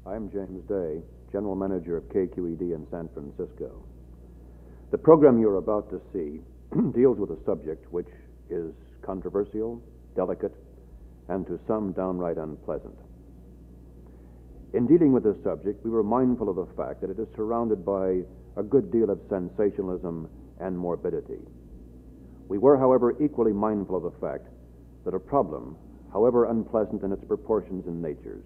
I'm James Day, General Manager of KQED in San Francisco. The program you're about to see deals with a subject which is controversial, delicate, and to some downright unpleasant. In dealing with this subject, we were mindful of the fact that it is surrounded by a good deal of sensationalism and morbidity. We were, however, equally mindful of the fact that a problem, however unpleasant in its proportions and natures,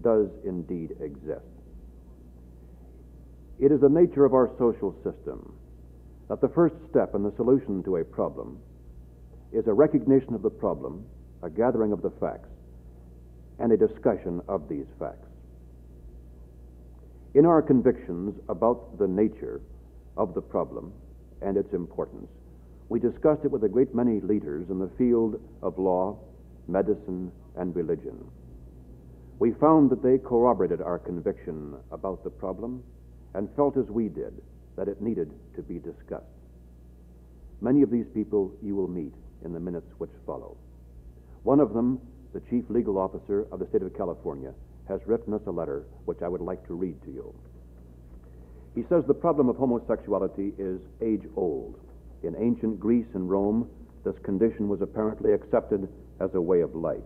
does indeed exist. It is the nature of our social system that the first step in the solution to a problem is a recognition of the problem, a gathering of the facts, and a discussion of these facts. In our convictions about the nature of the problem and its importance, we discussed it with a great many leaders in the field of law, medicine, and religion. We found that they corroborated our conviction about the problem and felt as we did that it needed to be discussed. Many of these people you will meet in the minutes which follow. One of them, the Chief Legal Officer of the State of California, has written us a letter which I would like to read to you. He says the problem of homosexuality is age-old. In ancient Greece and Rome, this condition was apparently accepted as a way of life.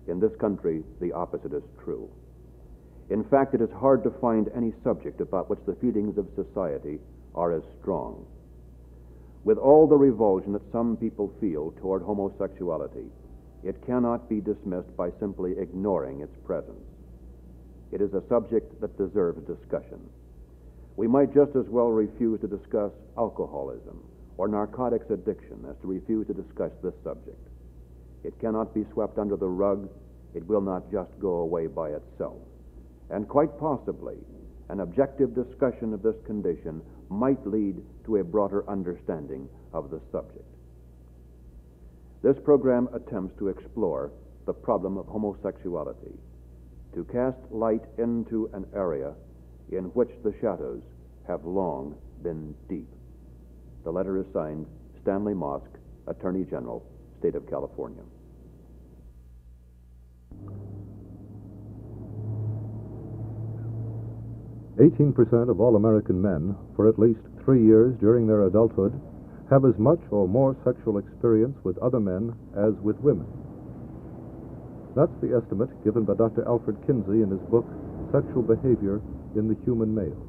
In this country, the opposite is true. In fact, it is hard to find any subject about which the feelings of society are as strong. With all the revulsion that some people feel toward homosexuality, it cannot be dismissed by simply ignoring its presence. It is a subject that deserves discussion. We might just as well refuse to discuss alcoholism or narcotics addiction as to refuse to discuss this subject. It cannot be swept under the rug. It will not just go away by itself. And quite possibly, an objective discussion of this condition might lead to a broader understanding of the subject. This program attempts to explore the problem of homosexuality, to cast light into an area in which the shadows have long been deep. The letter is signed Stanley Mosk, Attorney General, State of California. "18% of all American men, for at least 3 years during their adulthood, have as much or more sexual experience with other men as with women." That's the estimate given by Dr. Alfred Kinsey in his book, Sexual Behavior in the Human Male.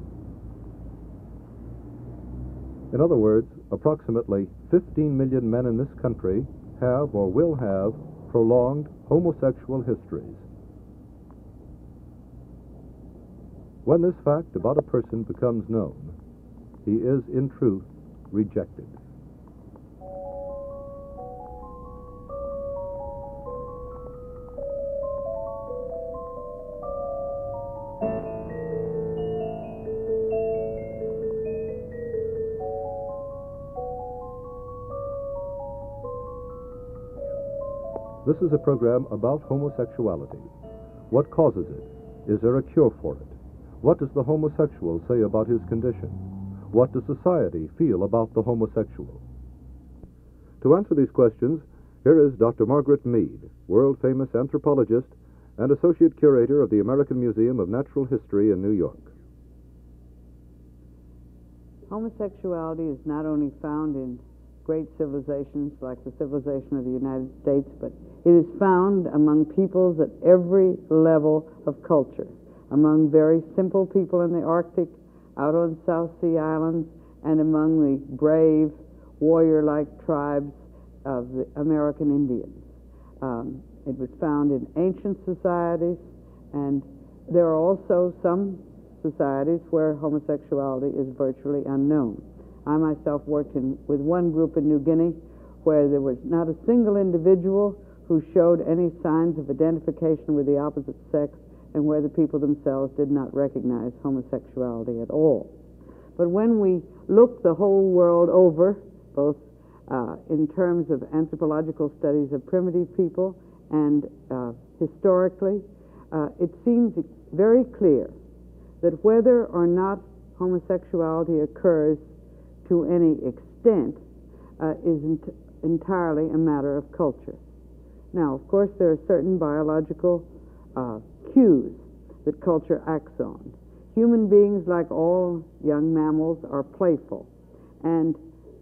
In other words, approximately 15 million men in this country have or will have prolonged homosexual histories. When this fact about a person becomes known, he is in truth rejected. This is a program about homosexuality. What causes it? Is there a cure for it? What does the homosexual say about his condition? What does society feel about the homosexual? To answer these questions, here is Dr. Margaret Mead, world-famous anthropologist and Associate Curator of the American Museum of Natural History in New York. Homosexuality is not only found in great civilizations like the civilization of the United States, but it is found among peoples at every level of culture, among very simple people in the Arctic, out on South Sea Islands, and among the brave, warrior-like tribes of the American Indians. It was found in ancient societies, and there are also some societies where homosexuality is virtually unknown. I myself worked with one group in New Guinea where there was not a single individual who showed any signs of identification with the opposite sex, and where the people themselves did not recognize homosexuality at all. But when we look the whole world over, both in terms of anthropological studies of primitive people and historically, it seems very clear that whether or not homosexuality occurs to any extent is entirely a matter of culture. Now, of course, there are certain biological cues that culture acts on. Human beings, like all young mammals, are playful, and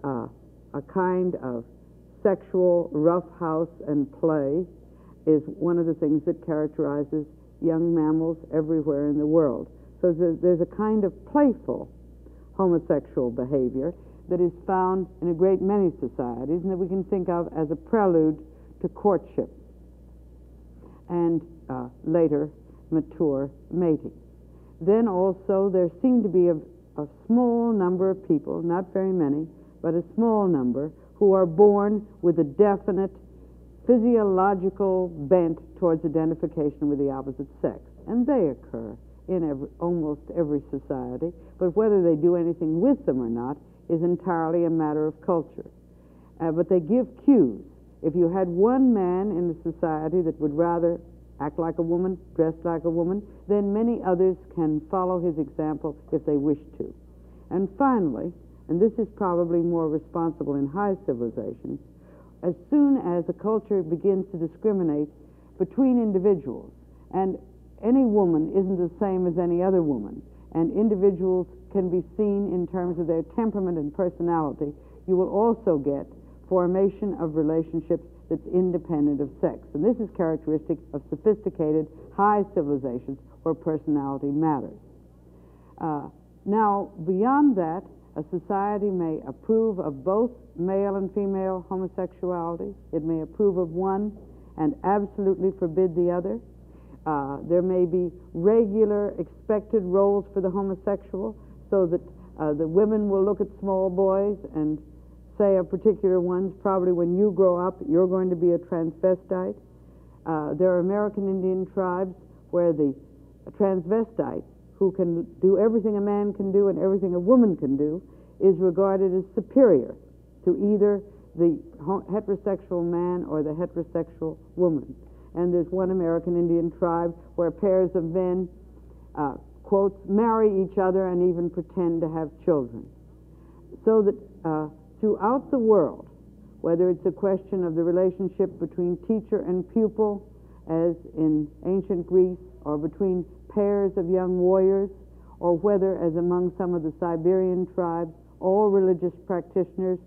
a kind of sexual roughhouse and play is one of the things that characterizes young mammals everywhere in the world. So there's a kind of playful homosexual behavior that is found in a great many societies and that we can think of as a prelude to courtship and later mature mating. Then also there seem to be a small number of people, not very many, but a small number, who are born with a definite physiological bent towards identification with the opposite sex. And they occur in almost every society, but whether they do anything with them or not is entirely a matter of culture. But they give cues. If you had one man in the society that would rather act like a woman, dress like a woman, then many others can follow his example if they wish to. And finally, and this is probably more responsible in high civilizations, as soon as a culture begins to discriminate between individuals, and any woman isn't the same as any other woman, and individuals can be seen in terms of their temperament and personality, you will also get formation of relationships that's independent of sex. And this is characteristic of sophisticated, high civilizations where personality matters. Now, beyond that, a society may approve of both male and female homosexuality. It may approve of one and absolutely forbid the other. There may be regular expected roles for the homosexual, so that the women will look at small boys and say of particular ones, probably when you grow up, you're going to be a transvestite. There are American Indian tribes where the transvestite, who can do everything a man can do and everything a woman can do, is regarded as superior to either the heterosexual man or the heterosexual woman. And there's one American Indian tribe where pairs of men, quotes, marry each other and even pretend to have children. So that throughout the world, whether it's a question of the relationship between teacher and pupil, as in ancient Greece, or between pairs of young warriors, or whether, as among some of the Siberian tribes, all religious practitioners,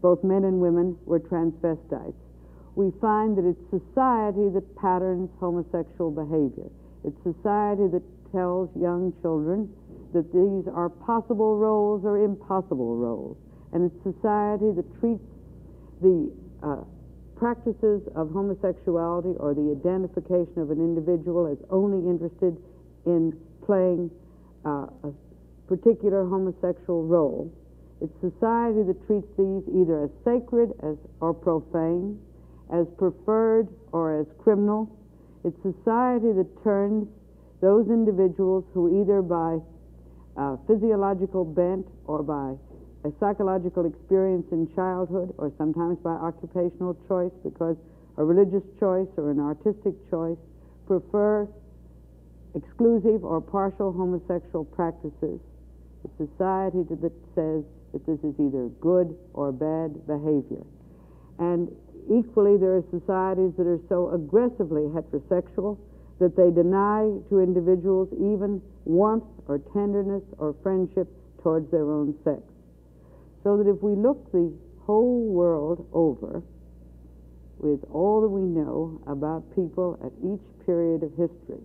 both men and women, were transvestites. We find that it's society that patterns homosexual behavior. It's society that tells young children that these are possible roles or impossible roles. And it's society that treats the practices of homosexuality or the identification of an individual as only interested in playing a particular homosexual role. It's society that treats these either as sacred or profane, as preferred or as criminal. It's society that turns those individuals who either by physiological bent or by a psychological experience in childhood or sometimes by occupational choice, because a religious choice or an artistic choice, prefer exclusive or partial homosexual practices. It's society that says that this is either good or bad behavior. And equally, there are societies that are so aggressively heterosexual that they deny to individuals even warmth or tenderness or friendship towards their own sex. So that if we look the whole world over, with all that we know about people at each period of history,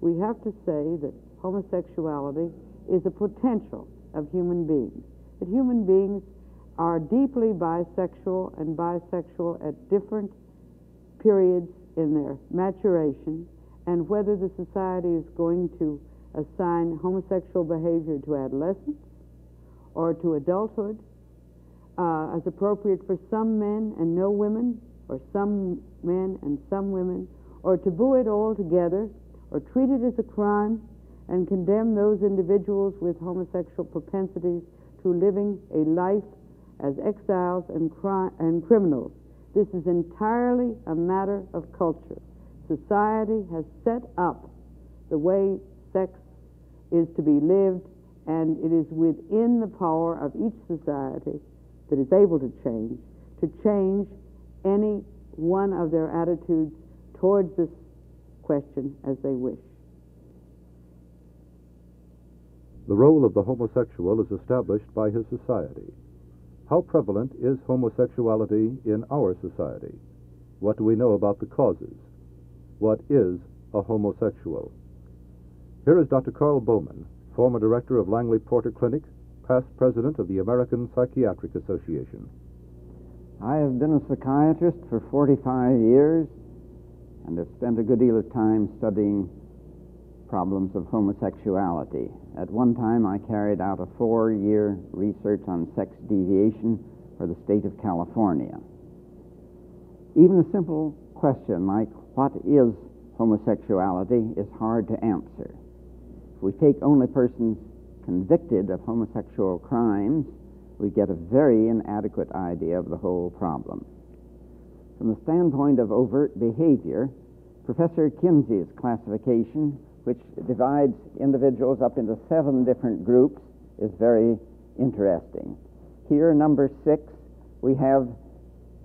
we have to say that homosexuality is a potential of human beings. That human beings are deeply bisexual and bisexual at different periods in their maturation, and whether the society is going to assign homosexual behavior to adolescence or to adulthood as appropriate for some men and no women, or some men and some women, or taboo it altogether, or treat it as a crime and condemn those individuals with homosexual propensities to living a life as exiles and criminals. This is entirely a matter of culture. Society has set up the way sex is to be lived, and it is within the power of each society that is able to change any one of their attitudes towards this question as they wish. The role of the homosexual is established by his society. How prevalent is homosexuality in our society? What do we know about the causes? What is a homosexual? Here is Dr. Carl Bowman, former director of Langley Porter Clinic, past president of the American Psychiatric Association. I have been a psychiatrist for 45 years and have spent a good deal of time studying problems of homosexuality. At one time, I carried out a 4-year research on sex deviation for the state of California. Even a simple question like, what is homosexuality, is hard to answer. If we take only persons convicted of homosexual crimes, we get a very inadequate idea of the whole problem. From the standpoint of overt behavior, Professor Kinsey's classification, which divides individuals up into 7 different groups, is very interesting. Here, number 6, we have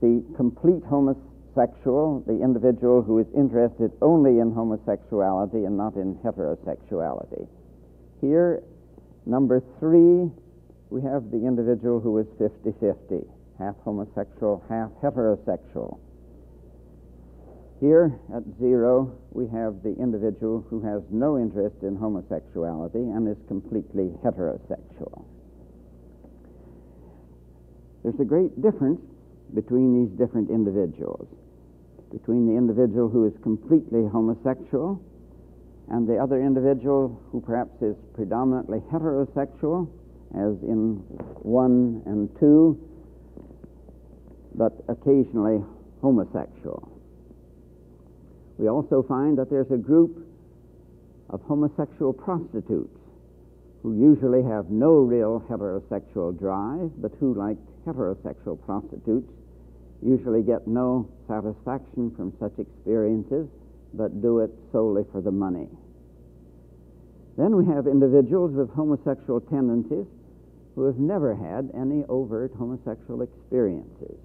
the complete homosexual, the individual who is interested only in homosexuality and not in heterosexuality. Here, number 3, we have the individual who is 50-50, half homosexual, half heterosexual. Here, at 0, we have the individual who has no interest in homosexuality and is completely heterosexual. There's a great difference between these different individuals, between the individual who is completely homosexual and the other individual who perhaps is predominantly heterosexual, as in 1 and 2, but occasionally homosexual. We also find that there's a group of homosexual prostitutes who usually have no real heterosexual drive, but who, like heterosexual prostitutes, usually get no satisfaction from such experiences, but do it solely for the money. Then we have individuals with homosexual tendencies who have never had any overt homosexual experiences.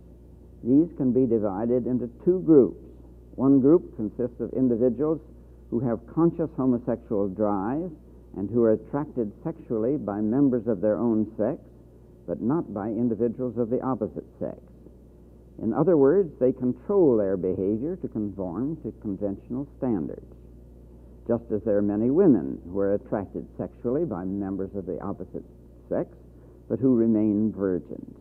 These can be divided into 2 groups. One group consists of individuals who have conscious homosexual drive and who are attracted sexually by members of their own sex, but not by individuals of the opposite sex. In other words, they control their behavior to conform to conventional standards, just as there are many women who are attracted sexually by members of the opposite sex, but who remain virgins.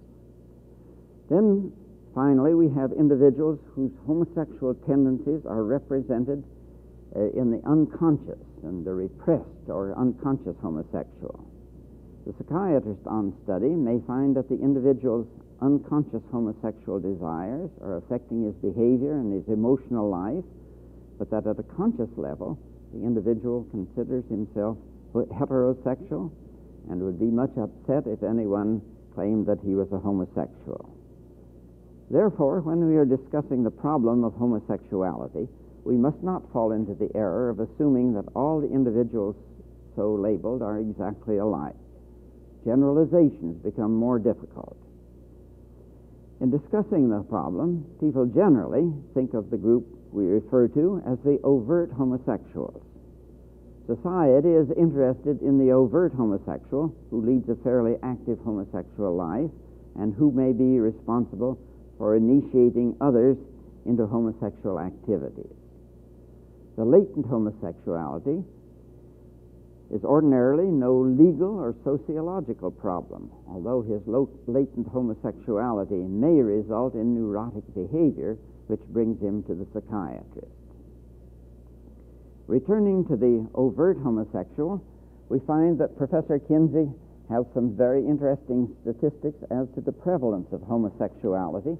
Then, finally, we have individuals whose homosexual tendencies are represented in the unconscious and the repressed or unconscious homosexual. The psychiatrist on study may find that the individual's unconscious homosexual desires are affecting his behavior and his emotional life, but that at a conscious level, the individual considers himself heterosexual and would be much upset if anyone claimed that he was a homosexual. Therefore, when we are discussing the problem of homosexuality, we must not fall into the error of assuming that all the individuals so labeled are exactly alike. Generalizations become more difficult. In discussing the problem, people generally think of the group we refer to as the overt homosexuals. Society is interested in the overt homosexual who leads a fairly active homosexual life and who may be responsible for initiating others into homosexual activities. The latent homosexuality is ordinarily no legal or sociological problem, although his latent homosexuality may result in neurotic behavior, which brings him to the psychiatrist. Returning to the overt homosexual, we find that Professor Kinsey has some very interesting statistics as to the prevalence of homosexuality,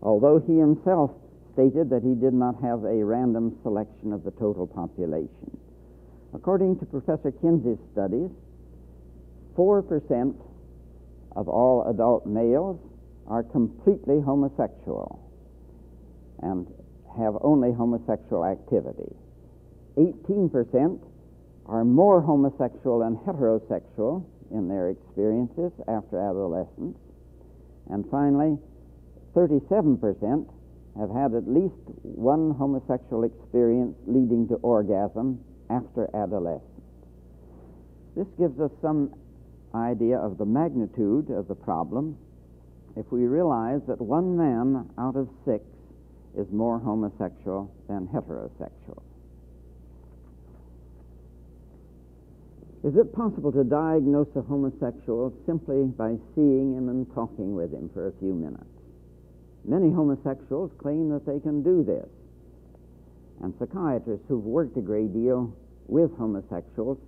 although he himself stated that he did not have a random selection of the total population. According to Professor Kinsey's studies, 4% of all adult males are completely homosexual and have only homosexual activity. 18% are more homosexual than heterosexual in their experiences after adolescence. And finally, 37% have had at least one homosexual experience leading to orgasm after adolescence. This gives us some idea of the magnitude of the problem if we realize that 1 man out of 6 is more homosexual than heterosexual. Is it possible to diagnose a homosexual simply by seeing him and talking with him for a few minutes? Many homosexuals claim that they can do this, and psychiatrists who've worked a great deal with homosexuals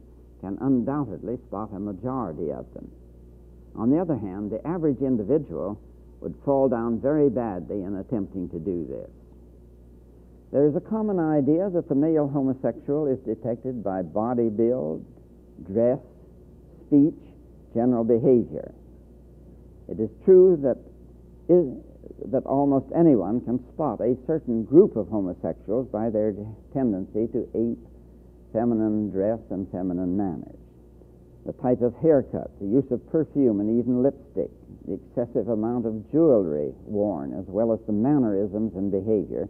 can undoubtedly spot a majority of them. On the other hand, the average individual would fall down very badly in attempting to do this. There is a common idea that the male homosexual is detected by body build, dress, speech, general behavior. It is true that almost anyone can spot a certain group of homosexuals by their tendency to ape feminine dress and feminine manners. The type of haircut, the use of perfume and even lipstick, the excessive amount of jewelry worn, as well as the mannerisms and behavior,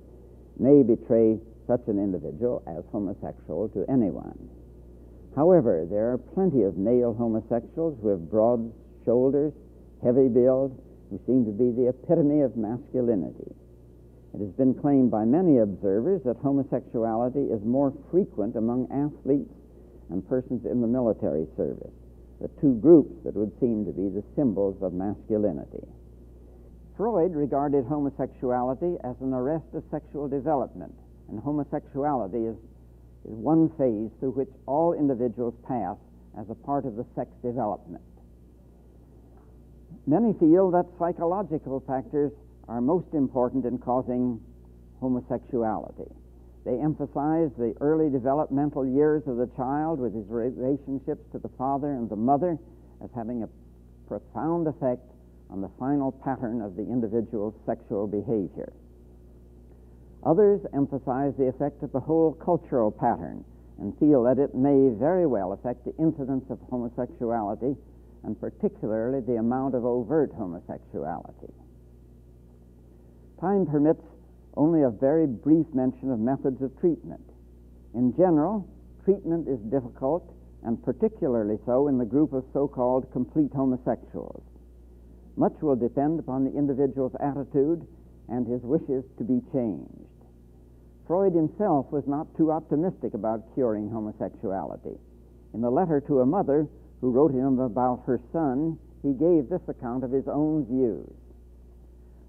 may betray such an individual as homosexual to anyone. However, there are plenty of male homosexuals who have broad shoulders, heavy build, who seem to be the epitome of masculinity. It has been claimed by many observers that homosexuality is more frequent among athletes and persons in the military service, the 2 groups that would seem to be the symbols of masculinity. Freud regarded homosexuality as an arrest of sexual development, and homosexuality is one phase through which all individuals pass as a part of the sex development. Many feel that psychological factors are most important in causing homosexuality. They emphasize the early developmental years of the child with his relationships to the father and the mother as having a profound effect on the final pattern of the individual's sexual behavior. Others emphasize the effect of the whole cultural pattern and feel that it may very well affect the incidence of homosexuality, and particularly the amount of overt homosexuality. Time permits only a very brief mention of methods of treatment. In general, treatment is difficult, and particularly so in the group of so-called complete homosexuals. Much will depend upon the individual's attitude and his wishes to be changed. Freud himself was not too optimistic about curing homosexuality. In the letter to a mother who wrote him about her son, he gave this account of his own views.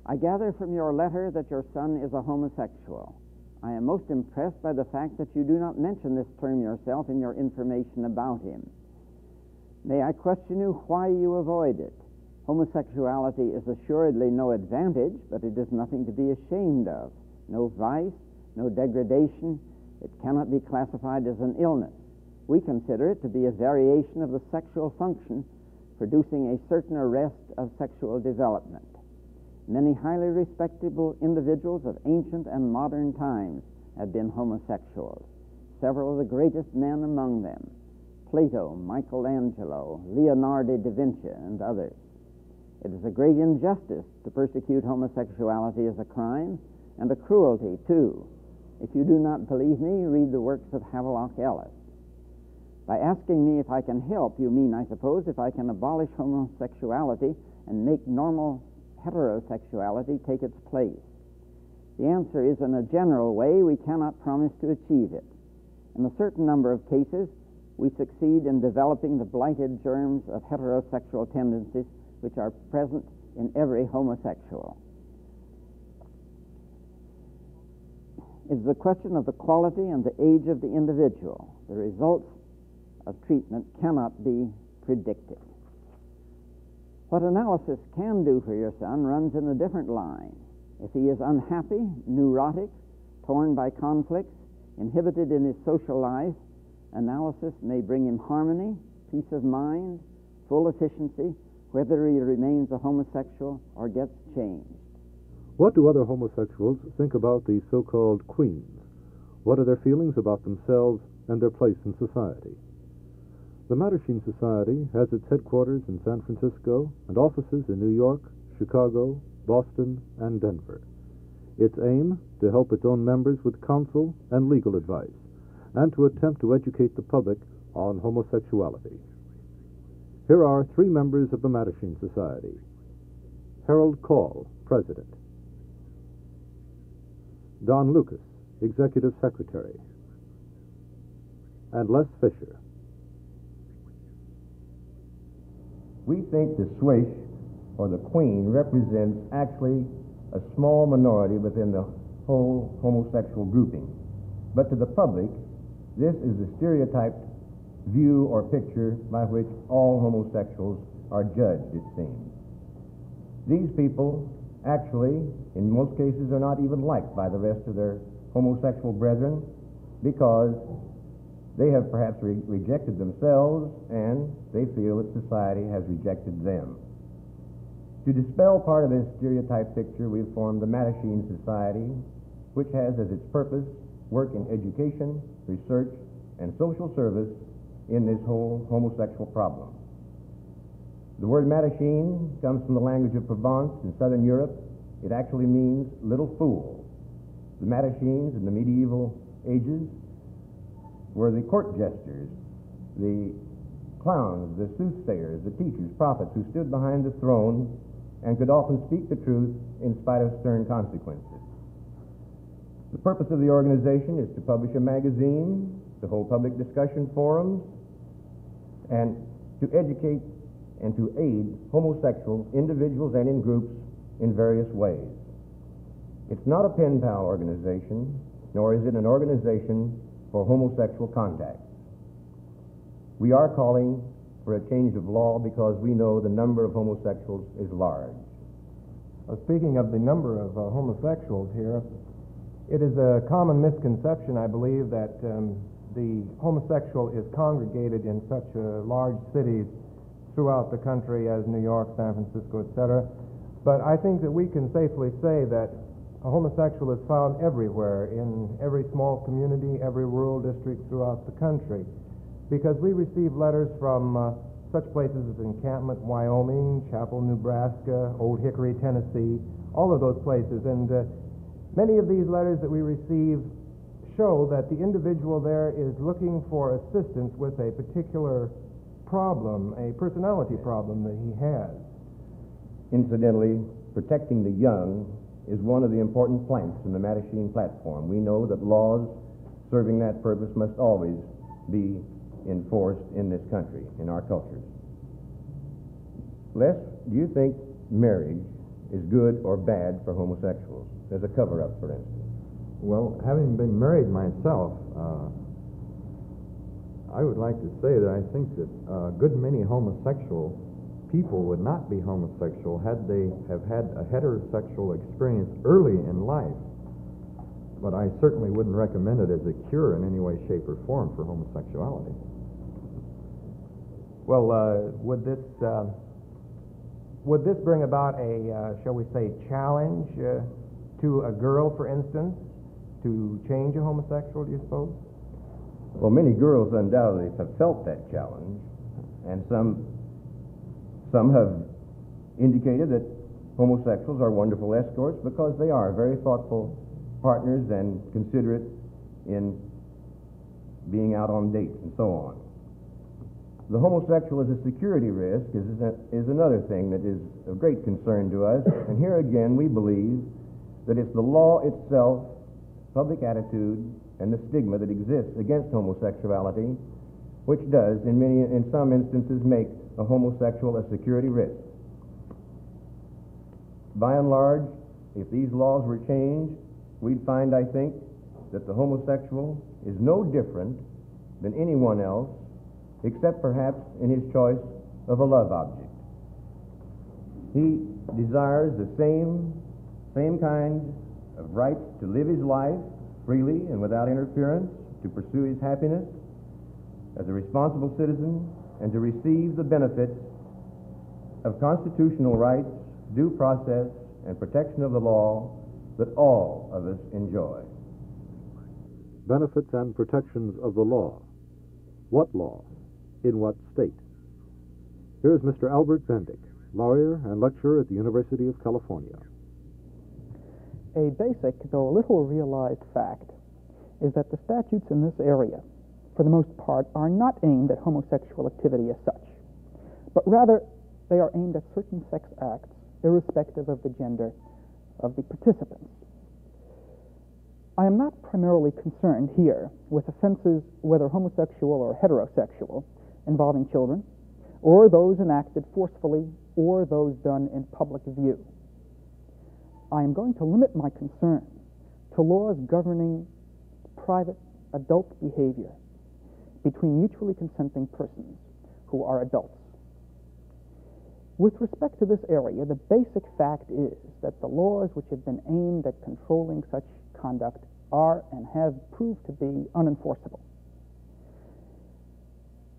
I gather from your letter that your son is a homosexual. I am most impressed by the fact that you do not mention this term yourself in your information about him. May I question you why you avoid it? Homosexuality is assuredly no advantage, but it is nothing to be ashamed of. No vice, no degradation. It cannot be classified as an illness. We consider it to be a variation of the sexual function, producing a certain arrest of sexual development. Many highly respectable individuals of ancient and modern times have been homosexuals. Several of the greatest men among them, Plato, Michelangelo, Leonardo da Vinci, and others. It is a great injustice to persecute homosexuality as a crime, and a cruelty, too. If you do not believe me, read the works of Havelock Ellis. By asking me if I can help, you mean, I suppose, if I can abolish homosexuality and make normal heterosexuality take its place. The answer is, in a general way, we cannot promise to achieve it. In a certain number of cases, we succeed in developing the blighted germs of heterosexual tendencies which are present in every homosexual. It is a question of the quality and the age of the individual. The results of treatment cannot be predicted. What analysis can do for your son runs in a different line. If he is unhappy, neurotic, torn by conflicts, inhibited in his social life, analysis may bring him harmony, peace of mind, full efficiency, whether he remains a homosexual or gets changed. What do other homosexuals think about these so-called queens? What are their feelings about themselves and their place in society? The Mattachine Society has its headquarters in San Francisco and offices in New York, Chicago, Boston, and Denver. Its aim, to help its own members with counsel and legal advice, and to attempt to educate the public on homosexuality. Here are three members of the Mattachine Society. Harold Call, President. Don Lucas, Executive Secretary. And Les Fisher. We think the swish, or the queen, represents actually a small minority within the whole homosexual grouping. But to the public, this is the stereotyped view or picture by which all homosexuals are judged, it seems. These people actually, in most cases, are not even liked by the rest of their homosexual brethren because they have perhaps rejected themselves and they feel that society has rejected them. To dispel part of this stereotype picture, we've formed the Mattachine Society, which has as its purpose work in education, research, and social service in this whole homosexual problem. The word Mattachine comes from the language of Provence in southern Europe. It actually means little fool. The Mattachines in the medieval ages were the court jesters, the clowns, the soothsayers, the teachers, prophets who stood behind the throne and could often speak the truth in spite of stern consequences. The purpose of the organization is to publish a magazine, to hold public discussion forums, and to educate and to aid homosexual individuals and in groups in various ways. It's not a pen pal organization, nor is it an organization for homosexual contacts. We are calling for a change of law because we know the number of homosexuals is large. Speaking of the number of homosexuals here, it is a common misconception, I believe, that the homosexual is congregated in such large cities throughout the country as New York, San Francisco, etc. But I think that we can safely say that a homosexual is found everywhere, in every small community, every rural district throughout the country, because we receive letters from such places as Encampment, Wyoming, Chapel, Nebraska, Old Hickory, Tennessee, all of those places. And many of these letters that we receive show that the individual there is looking for assistance with a particular problem, a personality problem that he has. Incidentally, protecting the young is one of the important planks in the Mattachine platform. We know that laws serving that purpose must always be enforced in this country, in our cultures. Les, do you think marriage is good or bad for homosexuals? As a cover-up, for instance. Well, having been married myself, I would like to say that I think that a good many homosexual people would not be homosexual had they have had a heterosexual experience early in life. But I certainly wouldn't recommend it as a cure in any way, shape, or form for homosexuality. Well, would this bring about a, shall we say, challenge to a girl, for instance, to change a homosexual, do you suppose? Well, many girls undoubtedly have felt that challenge, and some have indicated that homosexuals are wonderful escorts because they are very thoughtful partners and considerate in being out on dates and so on. The homosexual as a security risk is another thing that is of great concern to us, and here again we believe that it's the law itself, public attitude, and the stigma that exists against homosexuality which does, in some instances, make a homosexual a security risk. By and large, if these laws were changed, we'd find, I think, that the homosexual is no different than anyone else, except perhaps in his choice of a love object. He desires the same kind of rights to live his life freely and without interference, to pursue his happiness as a responsible citizen, and to receive the benefits of constitutional rights, due process, and protection of the law that all of us enjoy. Benefits and protections of the law. What law? In what state? Here is Mr. Albert Vendick, lawyer and lecturer at the University of California. A basic, though a little realized fact, is that the statutes in this area, for the most part, are not aimed at homosexual activity as such, but rather they are aimed at certain sex acts, irrespective of the gender of the participants. I am not primarily concerned here with offenses, whether homosexual or heterosexual, involving children, or those enacted forcefully, or those done in public view. I am going to limit my concern to laws governing private adult behavior between mutually consenting persons who are adults. With respect to this area, the basic fact is that the laws which have been aimed at controlling such conduct are and have proved to be unenforceable.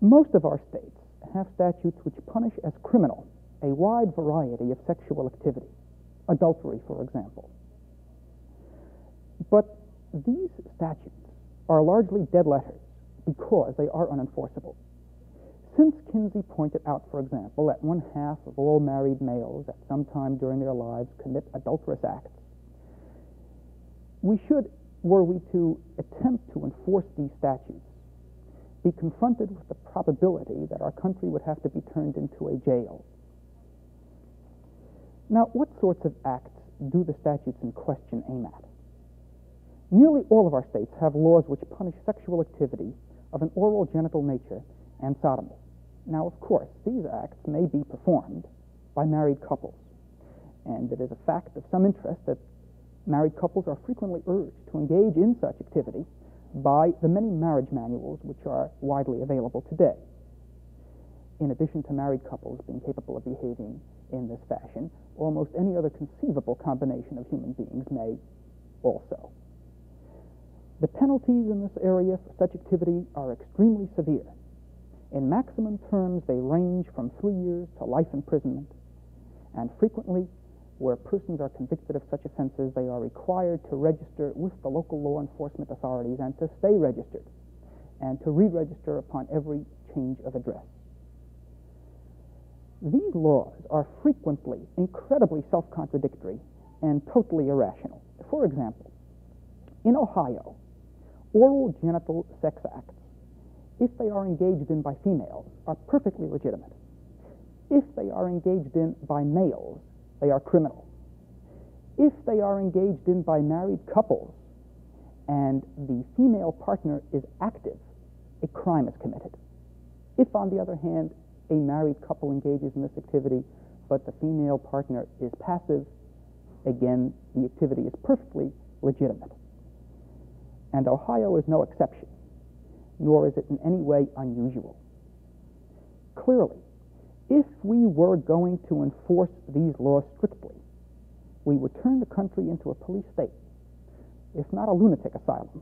Most of our states have statutes which punish as criminal a wide variety of sexual activity, adultery, for example. But these statutes are largely dead letters because they are unenforceable. Since Kinsey pointed out, for example, that 1/2 of all married males at some time during their lives commit adulterous acts, we should, were we to attempt to enforce these statutes, be confronted with the probability that our country would have to be turned into a jail. Now, what sorts of acts do the statutes in question aim at? Nearly all of our states have laws which punish sexual activity of an oral genital nature and sodomy. Now, of course, these acts may be performed by married couples, and it is a fact of some interest that married couples are frequently urged to engage in such activity by the many marriage manuals which are widely available today. In addition to married couples being capable of behaving in this fashion, almost any other conceivable combination of human beings may also. The penalties in this area for such activity are extremely severe. In maximum terms, they range from 3 years to life imprisonment, and frequently, where persons are convicted of such offenses, they are required to register with the local law enforcement authorities and to stay registered, and to re-register upon every change of address. These laws are frequently incredibly self-contradictory and totally irrational. For example, in Ohio, oral genital sex acts, if they are engaged in by females, are perfectly legitimate. If they are engaged in by males, they are criminal. If they are engaged in by married couples and the female partner is active, a crime is committed. If, on the other hand, a married couple engages in this activity, but the female partner is passive, again, the activity is perfectly legitimate. And Ohio is no exception, nor is it in any way unusual. Clearly, if we were going to enforce these laws strictly, we would turn the country into a police state, if not a lunatic asylum.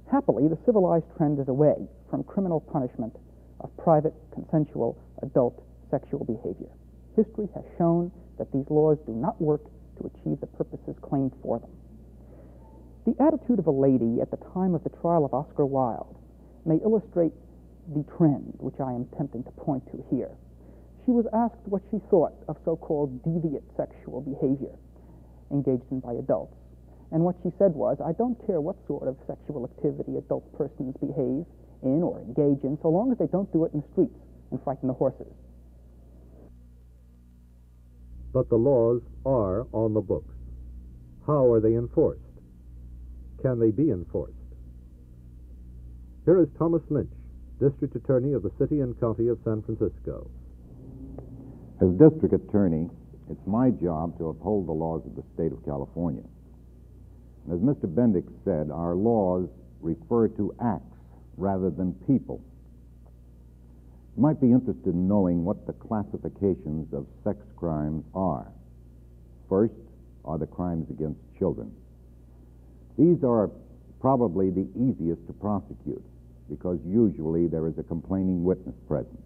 Happily, the civilized trend is away from criminal punishment of private, consensual, adult sexual behavior. History has shown that these laws do not work to achieve the purposes claimed for them. The attitude of a lady at the time of the trial of Oscar Wilde may illustrate the trend which I am attempting to point to here. She was asked what she thought of so-called deviant sexual behavior engaged in by adults. And what she said was, I don't care what sort of sexual activity adult persons behave in or engage in, so long as they don't do it in the streets and frighten the horses. But the laws are on the books. How are they enforced? Can they be enforced? Here is Thomas Lynch, District Attorney of the City and County of San Francisco. As District Attorney, it's my job to uphold the laws of the state of California. As Mr. Bendix said, our laws refer to acts rather than people. You might be interested in knowing what the classifications of sex crimes are. First are the crimes against children. These are probably the easiest to prosecute because usually there is a complaining witness present.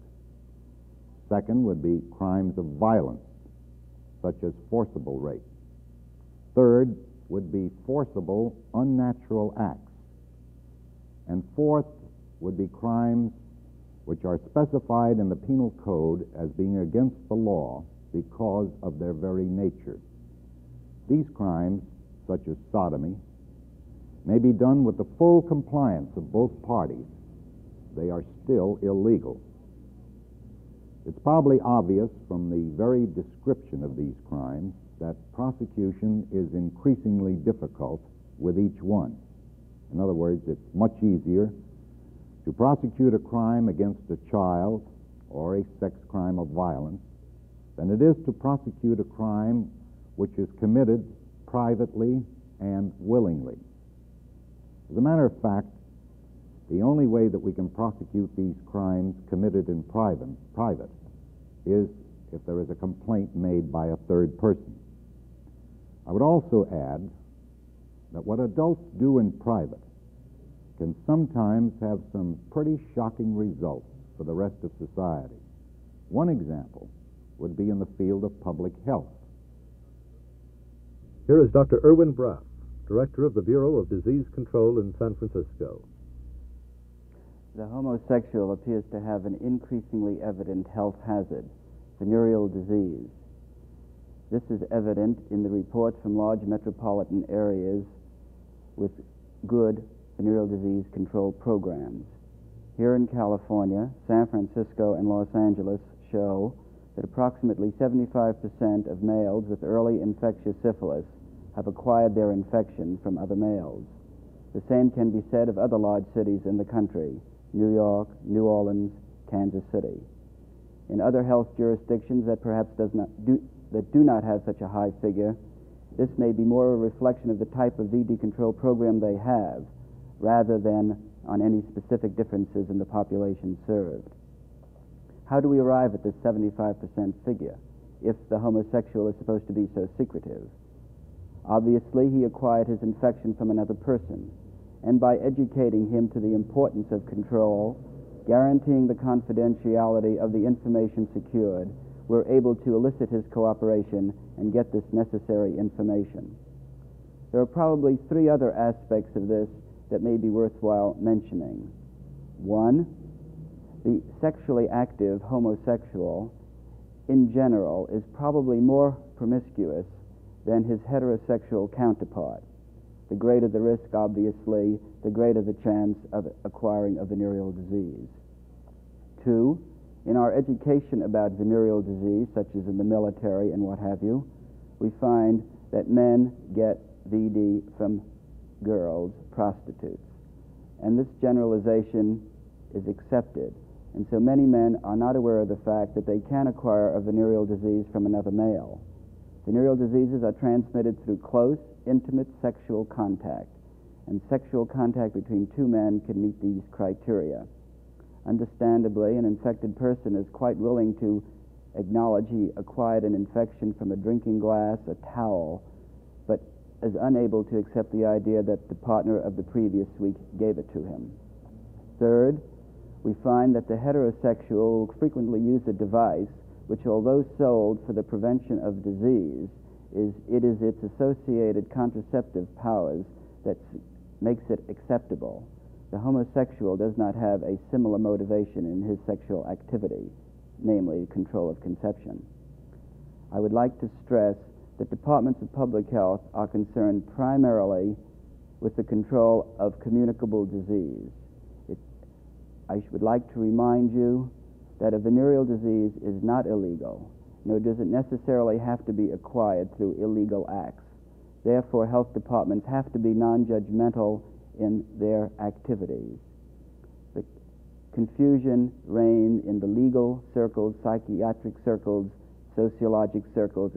Second would be crimes of violence, such as forcible rape. Third would be forcible, unnatural acts. And fourth would be crimes which are specified in the penal code as being against the law because of their very nature. These crimes, such as sodomy, may be done with the full compliance of both parties. They are still illegal. It's probably obvious from the very description of these crimes that prosecution is increasingly difficult with each one. In other words, it's much easier to prosecute a crime against a child or a sex crime of violence than it is to prosecute a crime which is committed privately and willingly. As a matter of fact, the only way that we can prosecute these crimes committed in private is if there is a complaint made by a third person. I would also add that what adults do in private can sometimes have some pretty shocking results for the rest of society. One example would be in the field of public health. Here is Dr. Irwin Saraf, Director of the Bureau of Disease Control in San Francisco. The homosexual appears to have an increasingly evident health hazard, venereal disease. This is evident in the reports from large metropolitan areas with good venereal disease control programs. Here in California, San Francisco and Los Angeles show that approximately 75% of males with early infectious syphilis have acquired their infection from other males. The same can be said of other large cities in the country: New York, New Orleans, Kansas City. In other health jurisdictions that perhaps do not have such a high figure, this may be more a reflection of the type of VD control program they have, rather than on any specific differences in the population served. How do we arrive at this 75% figure if the homosexual is supposed to be so secretive? Obviously, he acquired his infection from another person, and by educating him to the importance of control, guaranteeing the confidentiality of the information secured, we're able to elicit his cooperation and get this necessary information. There are probably three other aspects of this that may be worthwhile mentioning. One, the sexually active homosexual in general is probably more promiscuous than his heterosexual counterpart. The greater the risk, obviously, the greater the chance of acquiring a venereal disease. Two, in our education about venereal disease, such as in the military and what have you, we find that men get VD from girls, prostitutes. And this generalization is accepted. And so many men are not aware of the fact that they can acquire a venereal disease from another male. Venereal diseases are transmitted through close, intimate sexual contact, and sexual contact between two men can meet these criteria. Understandably, an infected person is quite willing to acknowledge he acquired an infection from a drinking glass, a towel, but is unable to accept the idea that the partner of the previous week gave it to him. Third, we find that the heterosexual will frequently use a device which, although sold for the prevention of disease, it is its associated contraceptive powers that makes it acceptable. The homosexual does not have a similar motivation in his sexual activity, namely control of conception. I would like to stress that departments of public health are concerned primarily with the control of communicable disease. I would like to remind you that a venereal disease is not illegal, nor does it necessarily have to be acquired through illegal acts. Therefore, health departments have to be non-judgmental in their activities. The confusion reigns in the legal circles, psychiatric circles, sociologic circles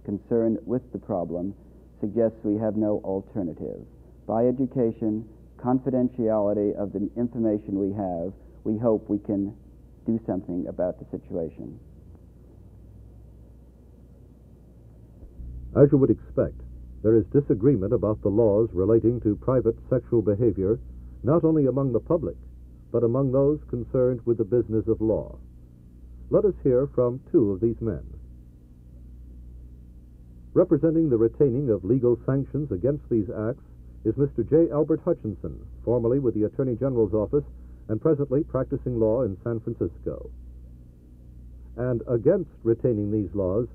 concerned with the problem suggests we have no alternative. By education, confidentiality of the information we have, we hope we can do something about the situation. As you would expect, there is disagreement about the laws relating to private sexual behavior, not only among the public, but among those concerned with the business of law. Let us hear from two of these men. Representing the retaining of legal sanctions against these acts is Mr. J. Albert Hutchinson, formerly with the Attorney General's office and presently practicing law in San Francisco. And against retaining these laws,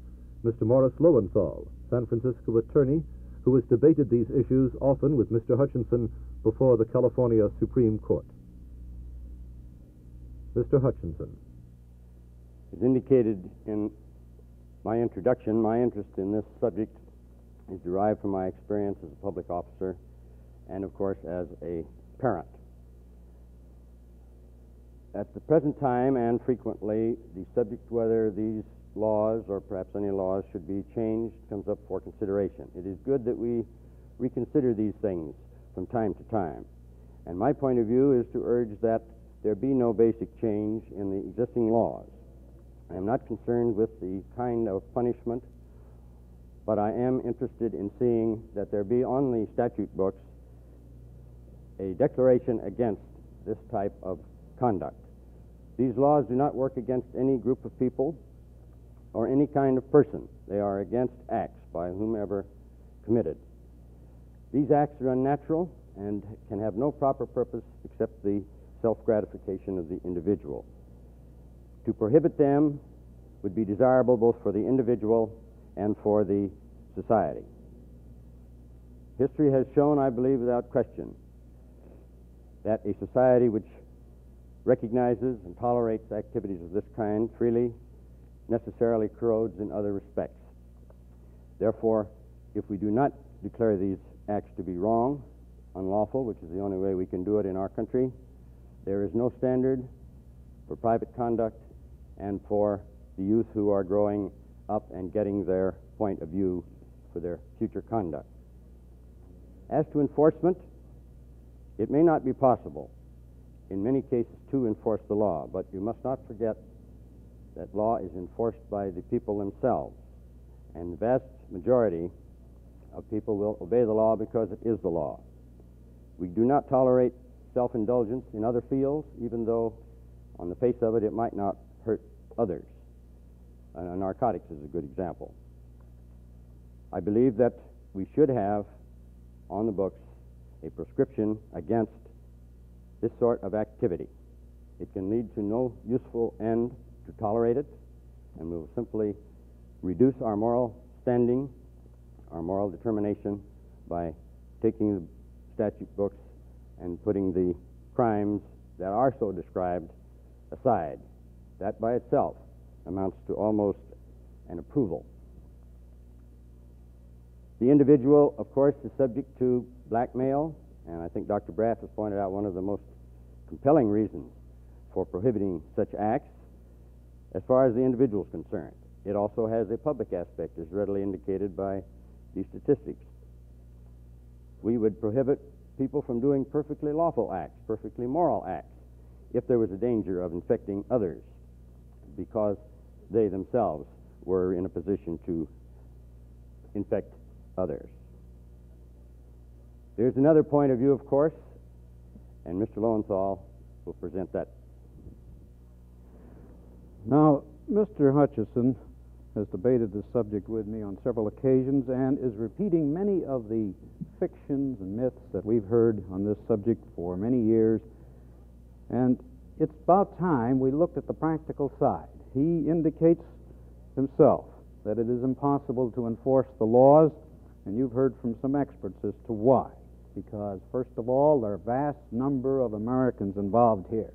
Mr. Morris Lowenthal, San Francisco attorney, who has debated these issues often with Mr. Hutchinson before the California Supreme Court. Mr. Hutchinson. As indicated in my introduction, my interest in this subject is derived from my experience as a public officer and, of course, as a parent. At the present time, and frequently, the subject whether these laws, or perhaps any laws, should be changed comes up for consideration. It is good that we reconsider these things from time to time. And my point of view is to urge that there be no basic change in the existing laws. I am not concerned with the kind of punishment, but I am interested in seeing that there be on the statute books a declaration against this type of conduct. These laws do not work against any group of people or any kind of person. They are against acts by whomever committed. These acts are unnatural and can have no proper purpose except the self-gratification of the individual. To prohibit them would be desirable both for the individual and for the society. History has shown, I believe without question, that a society which recognizes and tolerates activities of this kind freely necessarily corrodes in other respects. Therefore, if we do not declare these acts to be wrong, unlawful, which is the only way we can do it in our country, there is no standard for private conduct and for the youth who are growing up and getting their point of view for their future conduct. As to enforcement, it may not be possible in many cases to enforce the law, but you must not forget that law is enforced by the people themselves, and the vast majority of people will obey the law because it is the law. We do not tolerate self-indulgence in other fields, even though on the face of it, it might not hurt others. Narcotics is a good example. I believe that we should have on the books a prescription against this sort of activity. It can lead to no useful end to tolerate it, and we will simply reduce our moral standing, our moral determination, by taking the statute books and putting the crimes that are so described aside. That by itself amounts to almost an approval. The individual, of course, is subject to blackmail, and I think Dr. Braff has pointed out one of the most compelling reasons for prohibiting such acts as far as the individual is concerned. It also has a public aspect, as readily indicated by these statistics. We would prohibit people from doing perfectly lawful acts, perfectly moral acts, if there was a danger of infecting others, because they themselves were in a position to infect others. There's another point of view, of course, and Mr. Lowenthal will present that. Now, Mr. Hutchison has debated this subject with me on several occasions and is repeating many of the fictions and myths that we've heard on this subject for many years, and it's about time we looked at the practical side. He indicates himself that it is impossible to enforce the laws, and you've heard from some experts as to why. Because, first of all, there are a vast number of Americans involved here.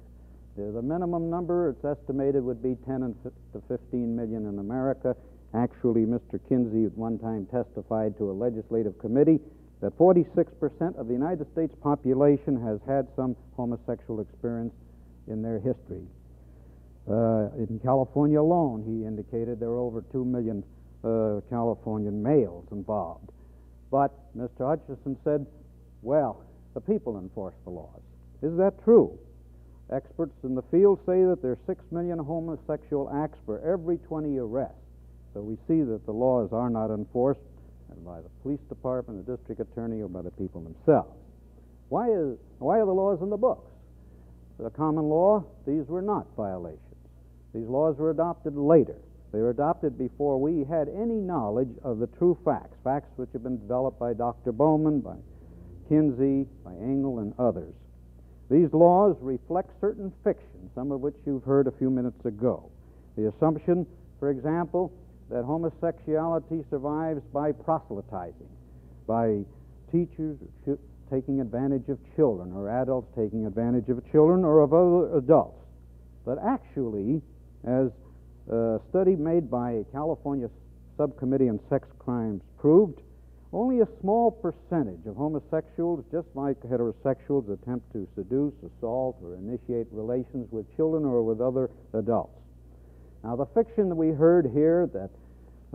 The minimum number, it's estimated, would be 10 to 15 million in America. Actually, Mr. Kinsey at one time testified to a legislative committee that 46% of the United States population has had some homosexual experience in their history. In California alone, he indicated there are over 2 million Californian males involved. But Mr. Hutchison said, well, the people enforce the laws. Is that true? Experts in the field say that there are 6 million homosexual acts for every 20 arrests. So we see that the laws are not enforced by the police department, the district attorney, or by the people themselves. Why are the laws in the books? The common law, these were not violations. These laws were adopted later. They were adopted before we had any knowledge of the true facts, facts which have been developed by Dr. Bowman, by Kinsey, by Engel, and others. These laws reflect certain fictions, some of which you've heard a few minutes ago. The assumption, for example, that homosexuality survives by proselytizing, by teachers taking advantage of children, or adults taking advantage of children, or of other adults. But actually, as a study made by a California subcommittee on sex crimes proved only a small percentage of homosexuals, just like heterosexuals, attempt to seduce, assault, or initiate relations with children or with other adults. Now, the fiction that we heard here that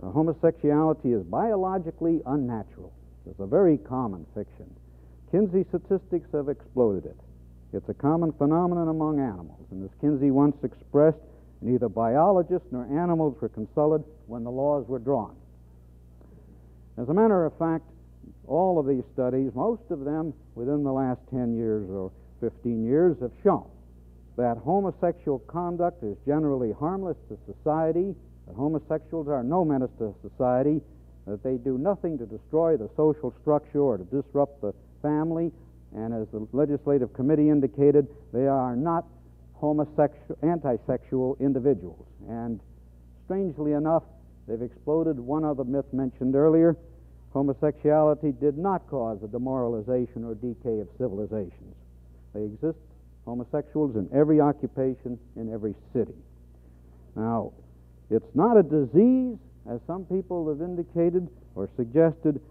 homosexuality is biologically unnatural is a very common fiction. Kinsey statistics have exploded it. It's a common phenomenon among animals, and as Kinsey once expressed, neither biologists nor animals were consulted when the laws were drawn. As a matter of fact, all of these studies, most of them within the last 10 years or 15 years, have shown that homosexual conduct is generally harmless to society, that homosexuals are no menace to society, that they do nothing to destroy the social structure or to disrupt the family, and as the legislative committee indicated, they are not anti-sexual individuals. And strangely enough, they've exploded one other myth mentioned earlier. Homosexuality did not cause the demoralization or decay of civilizations. They exist, homosexuals, in every occupation, in every city. Now, it's not a disease, as some people have indicated or suggested,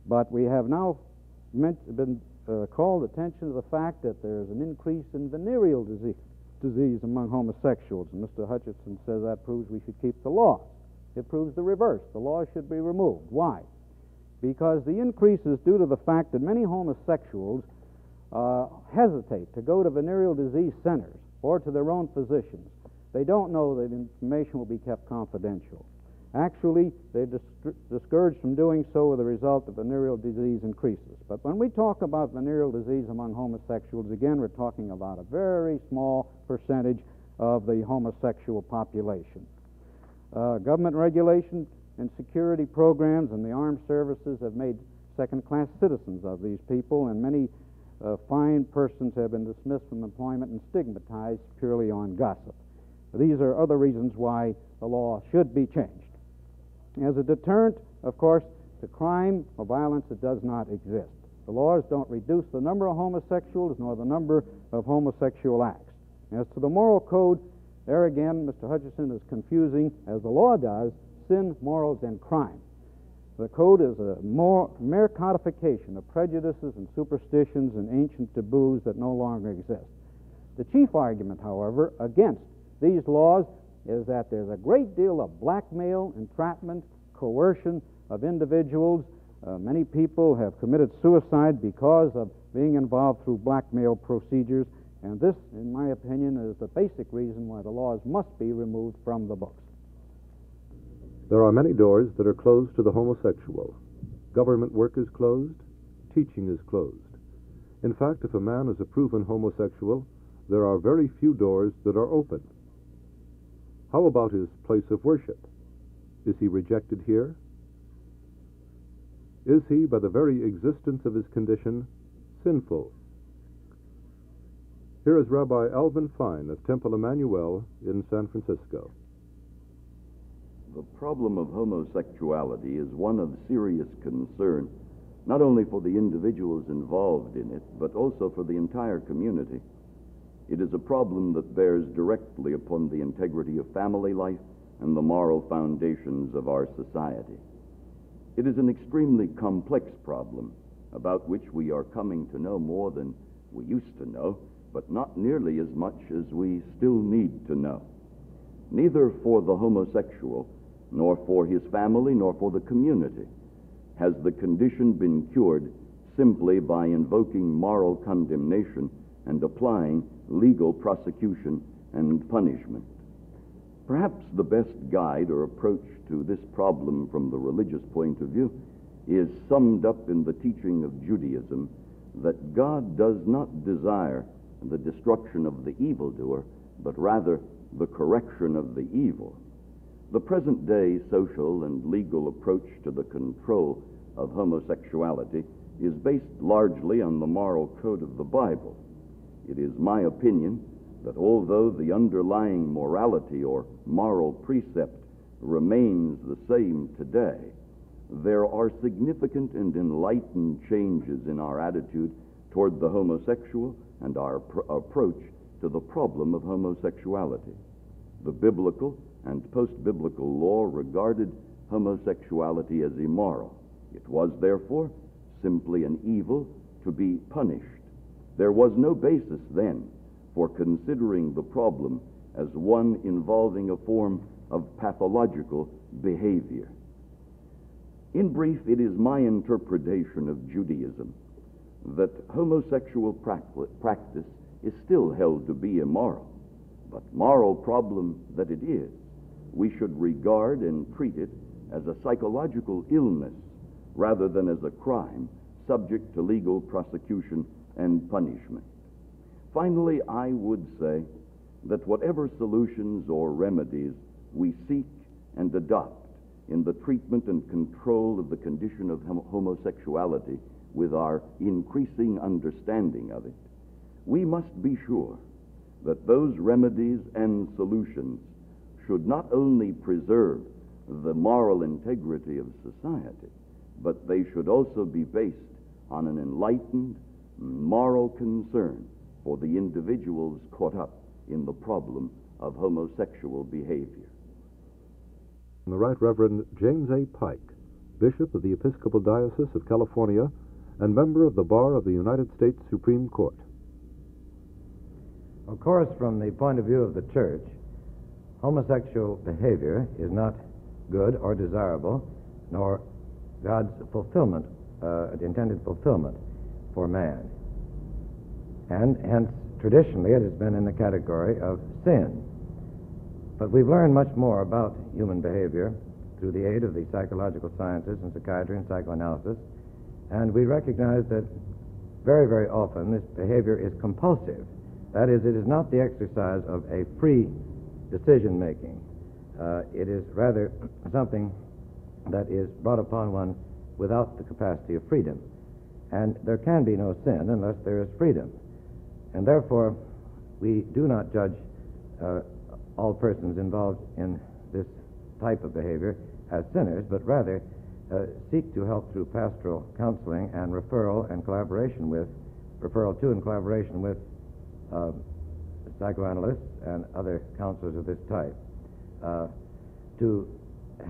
but we have now been called attention to the fact that there's an increase in venereal disease among homosexuals. And Mr. Hutchinson says that proves we should keep the law. It proves the reverse. The law should be removed. Why? Because the increase is due to the fact that many homosexuals hesitate to go to venereal disease centers or to their own physicians. They don't know that information will be kept confidential. Actually, they're discouraged from doing so with the result that venereal disease increases. But when we talk about venereal disease among homosexuals, again, we're talking about a very small percentage of the homosexual population. Government regulation and security programs and the armed services have made second-class citizens of these people, and many fine persons have been dismissed from employment and stigmatized purely on gossip. These are other reasons why the law should be changed. As a deterrent, of course, to crime or violence, it does not exist. The laws don't reduce the number of homosexuals nor the number of homosexual acts. As to the moral code, there again, Mr. Hutchinson is confusing, as the law does, sin, morals, and crime. The code is a mere codification of prejudices and superstitions and ancient taboos that no longer exist. The chief argument, however, against these laws is that there's a great deal of blackmail, entrapment, coercion of individuals. Many people have committed suicide because of being involved through blackmail procedures, and this, in my opinion, is the basic reason why the laws must be removed from the books. There are many doors that are closed to the homosexual. Government work is closed, teaching is closed. In fact, if a man is a proven homosexual, there are very few doors that are open. How about his place of worship? Is he rejected here? Is he, by the very existence of his condition, sinful? Here is Rabbi Alvin Fine of Temple Emmanuel in San Francisco. The problem of homosexuality is one of serious concern, not only for the individuals involved in it, but also for the entire community. It is a problem that bears directly upon the integrity of family life and the moral foundations of our society. It is an extremely complex problem about which we are coming to know more than we used to know, but not nearly as much as we still need to know. Neither for the homosexual, nor for his family, nor for the community has the condition been cured simply by invoking moral condemnation and applying legal prosecution and punishment. Perhaps the best guide or approach to this problem from the religious point of view is summed up in the teaching of Judaism that God does not desire the destruction of the evildoer, but rather the correction of the evil. The present-day social and legal approach to the control of homosexuality is based largely on the moral code of the Bible. It is my opinion that although the underlying morality or moral precept remains the same today, there are significant and enlightened changes in our attitude toward the homosexual and our approach to the problem of homosexuality. The biblical and post-biblical law regarded homosexuality as immoral. It was, therefore, simply an evil to be punished. There was no basis then for considering the problem as one involving a form of pathological behavior. In brief, it is my interpretation of Judaism that homosexual practice is still held to be immoral, but moral problem that it is, we should regard and treat it as a psychological illness rather than as a crime subject to legal prosecution and punishment. Finally, I would say that whatever solutions or remedies we seek and adopt in the treatment and control of the condition of homosexuality with our increasing understanding of it, we must be sure that those remedies and solutions should not only preserve the moral integrity of society, but they should also be based on an enlightened moral concern for the individuals caught up in the problem of homosexual behavior. The Right Reverend James A. Pike, Bishop of the Episcopal Diocese of California and member of the Bar of the United States Supreme Court. Of course, from the point of view of the Church, homosexual behavior is not good or desirable, nor God's fulfillment, intended fulfillment for man. And hence, traditionally, it has been in the category of sin. But we've learned much more about human behavior through the aid of the psychological sciences and psychiatry and psychoanalysis, and we recognize that very, very often this behavior is compulsive. That is, it is not the exercise of a free decision-making. It is rather something that is brought upon one without the capacity of freedom. And there can be no sin unless there is freedom. And therefore, we do not judge all persons involved in this type of behavior as sinners, but rather seek to help through pastoral counseling and referral to and collaboration with psychoanalysts and other counselors of this type to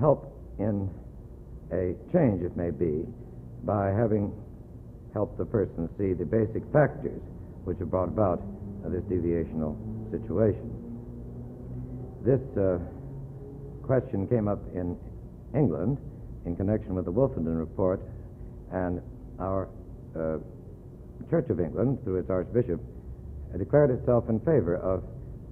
help in a change, it may be, by having helped the person see the basic factors which have brought about this deviational situation. This question came up in England in connection with the Wolfenden Report, and our Church of England, through its Archbishop, declared itself in favor of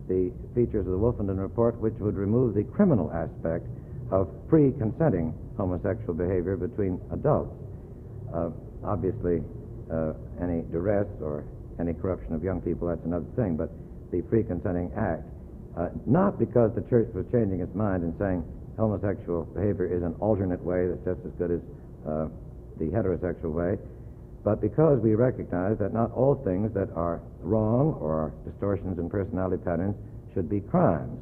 the features of the Wolfenden Report which would remove the criminal aspect of free consenting homosexual behavior between adults. Obviously, any duress or any corruption of young people, that's another thing, but the free consenting act, not because the Church was changing its mind and saying homosexual behavior is an alternate way that's just as good as the heterosexual way, but because we recognize that not all things that are wrong or are distortions in personality patterns should be crimes,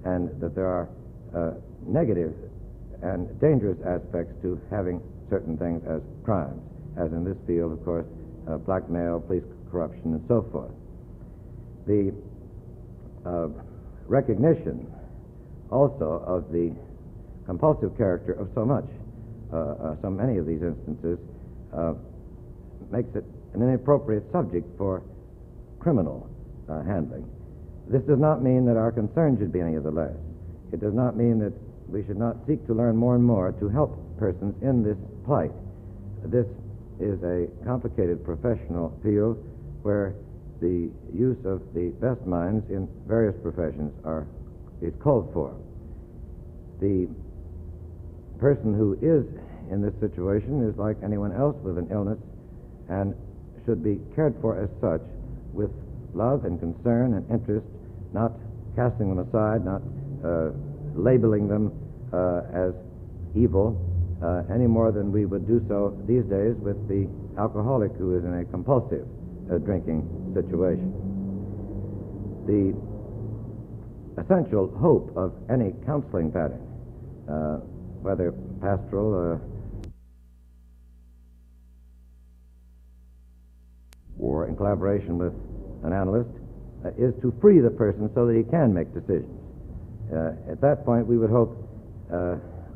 and that there are negative and dangerous aspects to having certain things as crimes, as in this field, of course, blackmail, police corruption, and so forth. The recognition also of the compulsive character of so many of these instances makes it an inappropriate subject for criminal handling. This does not mean that our concern should be any of the less. It does not mean that we should not seek to learn more and more to help persons in this plight. This is a complicated professional field where the use of the best minds in various professions is called for. The person who is in this situation is like anyone else with an illness and should be cared for as such with love and concern and interest, not casting them aside, not labeling them as evil any more than we would do so these days with the alcoholic who is in a compulsive drinking situation. The essential hope of any counseling pattern, whether pastoral or in collaboration with an analyst, is to free the person so that he can make decisions. At that point, we would hope,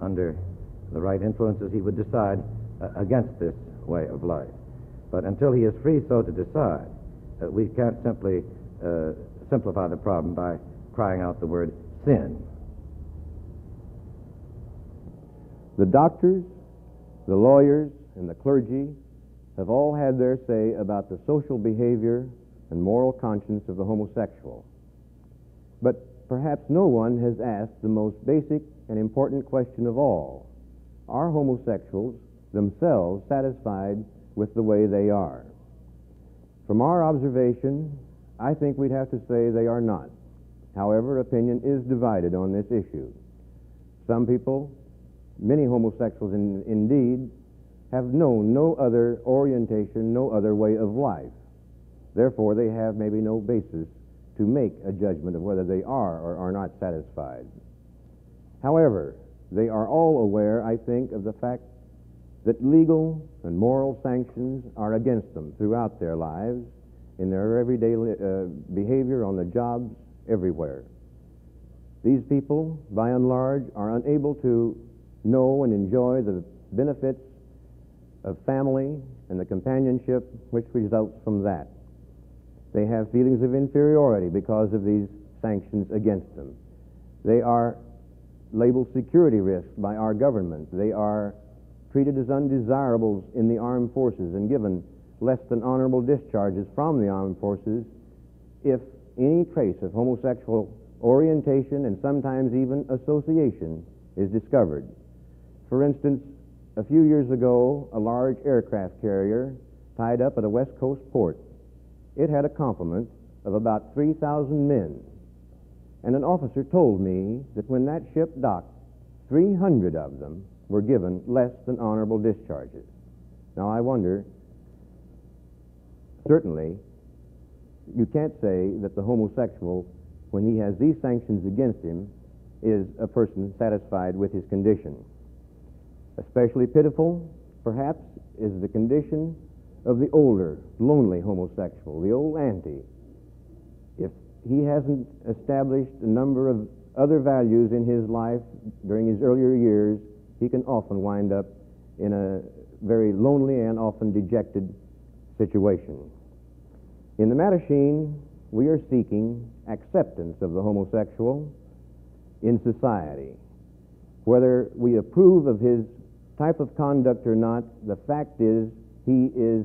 under the right influences, he would decide against this way of life. But until he is free so to decide, we can't simply simplify the problem by crying out the word sin. The doctors, the lawyers, and the clergy have all had their say about the social behavior and moral conscience of the homosexual. But perhaps no one has asked the most basic and important question of all. Are homosexuals themselves satisfied with the way they are? From our observation, I think we'd have to say they are not. However, opinion is divided on this issue. Some people, many homosexuals indeed, have known no other orientation, no other way of life. Therefore, they have maybe no basis to make a judgment of whether they are or are not satisfied. However, they are all aware, I think, of the fact that legal and moral sanctions are against them throughout their lives, in their everyday behavior, on the jobs, everywhere. These people, by and large, are unable to know and enjoy the benefits of family and the companionship which results from that. They have feelings of inferiority because of these sanctions against them. They are labeled security risks by our government. They are treated as undesirables in the armed forces and given less than honorable discharges from the armed forces if any trace of homosexual orientation and sometimes even association is discovered. For instance, a few years ago, a large aircraft carrier tied up at a West Coast port. It had a complement of about 3,000 men. And an officer told me that when that ship docked, 300 of them were given less than honorable discharges. Now, I wonder, certainly, you can't say that the homosexual, when he has these sanctions against him, is a person satisfied with his condition. Especially pitiful, perhaps, is the condition of the older, lonely homosexual, the old auntie. If he hasn't established a number of other values in his life during his earlier years, he can often wind up in a very lonely and often dejected situation. In the Mattachine, we are seeking acceptance of the homosexual in society. Whether we approve of his type of conduct or not, the fact is he is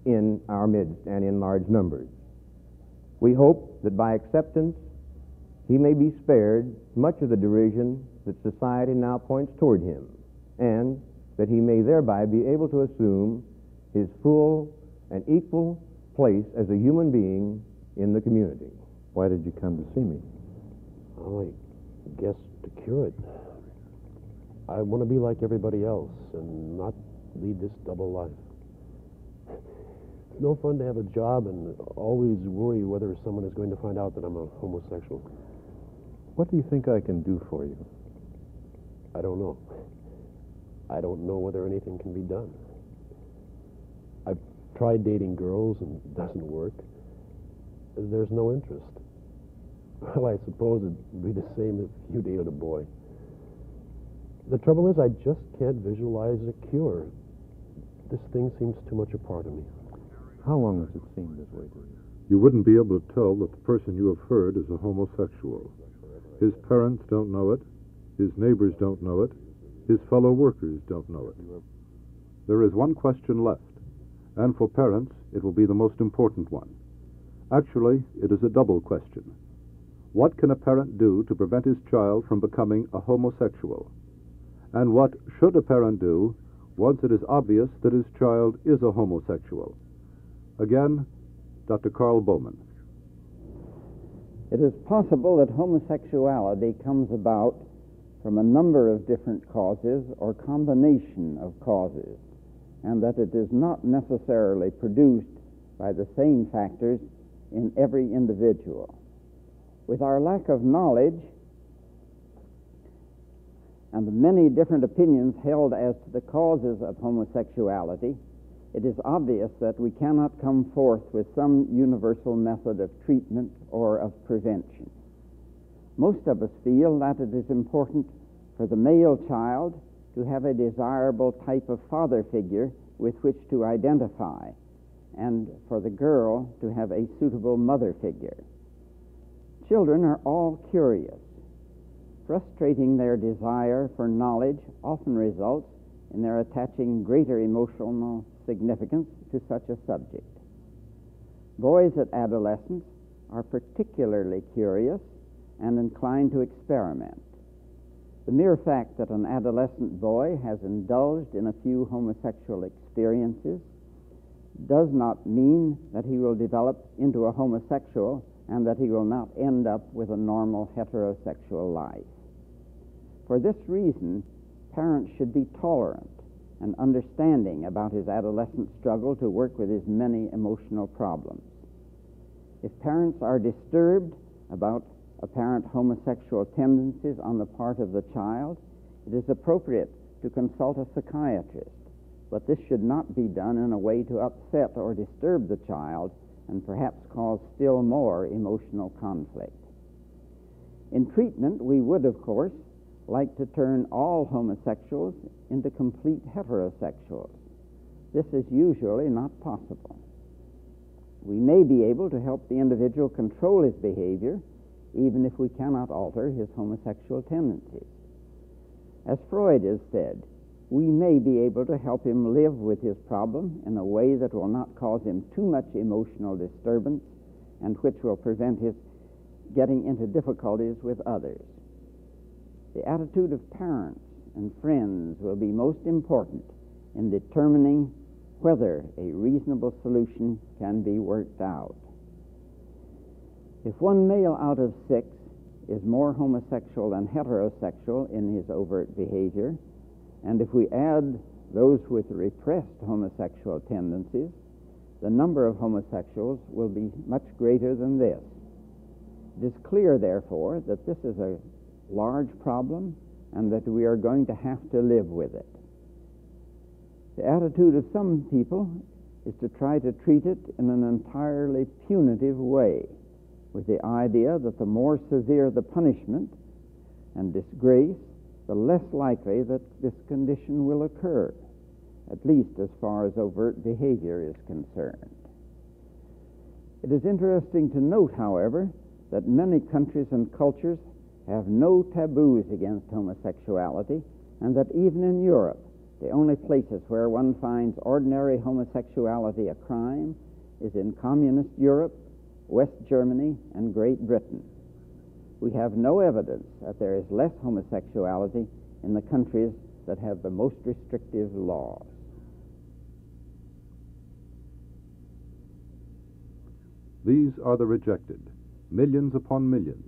in our midst and in large numbers. We hope that by acceptance he may be spared much of the derision that society now points toward him, and that he may thereby be able to assume his full and equal place as a human being in the community. Why did you come to see me? Oh, I guess to cure it. I want to be like everybody else and not lead this double life. It's no fun to have a job and always worry whether someone is going to find out that I'm a homosexual. What do you think I can do for you? I don't know. I don't know whether anything can be done. I've tried dating girls and it doesn't work. There's no interest. Well, I suppose it'd be the same if you dated a boy. The trouble is, I just can't visualize a cure. This thing seems too much a part of me. How long has it seemed this way to you? You wouldn't be able to tell that the person you have heard is a homosexual. His parents don't know it. His neighbors don't know it. His fellow workers don't know it. There is one question left, and for parents, it will be the most important one. Actually, it is a double question. What can a parent do to prevent his child from becoming a homosexual? And what should a parent do once it is obvious that his child is a homosexual? Again, Dr. Carl Bowman. It is possible that homosexuality comes about from a number of different causes or combination of causes, and that it is not necessarily produced by the same factors in every individual. With our lack of knowledge and the many different opinions held as to the causes of homosexuality, it is obvious that we cannot come forth with some universal method of treatment or of prevention. Most of us feel that it is important for the male child to have a desirable type of father figure with which to identify, and for the girl to have a suitable mother figure. Children are all curious. Frustrating their desire for knowledge often results in their attaching greater emotional significance to such a subject. Boys at adolescence are particularly curious and inclined to experiment. The mere fact that an adolescent boy has indulged in a few homosexual experiences does not mean that he will develop into a homosexual and that he will not end up with a normal heterosexual life. For this reason, parents should be tolerant and understanding about his adolescent struggle to work with his many emotional problems. If parents are disturbed about apparent homosexual tendencies on the part of the child, it is appropriate to consult a psychiatrist, but this should not be done in a way to upset or disturb the child and perhaps cause still more emotional conflict. In treatment, we would, of course, like to turn all homosexuals into complete heterosexuals. This is usually not possible. We may be able to help the individual control his behavior, even if we cannot alter his homosexual tendencies. As Freud has said, we may be able to help him live with his problem in a way that will not cause him too much emotional disturbance and which will prevent his getting into difficulties with others. The attitude of parents and friends will be most important in determining whether a reasonable solution can be worked out. If one male out of 6 is more homosexual than heterosexual in his overt behavior, and if we add those with repressed homosexual tendencies, the number of homosexuals will be much greater than this. It is clear, therefore, that this is a large problem and that we are going to have to live with it. The attitude of some people is to try to treat it in an entirely punitive way, with the idea that the more severe the punishment and disgrace, the less likely that this condition will occur, at least as far as overt behavior is concerned. It is interesting to note, however, that many countries and cultures have no taboos against homosexuality, and that even in Europe, the only places where one finds ordinary homosexuality a crime is in communist Europe, West Germany, and Great Britain. We have no evidence that there is less homosexuality in the countries that have the most restrictive laws. These are the rejected, millions upon millions,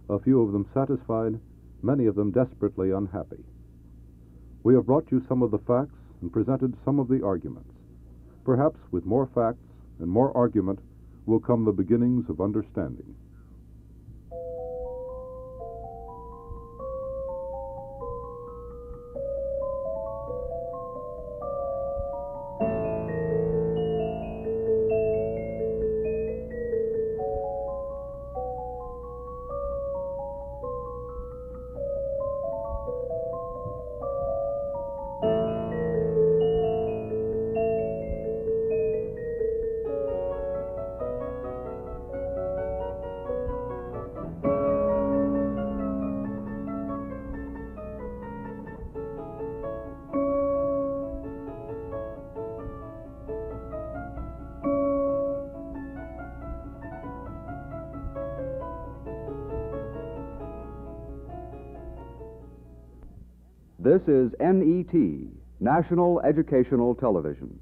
a few of them satisfied, many of them desperately unhappy. We have brought you some of the facts and presented some of the arguments. Perhaps with more facts and more argument will come the beginnings of understanding. This is NET, National Educational Television.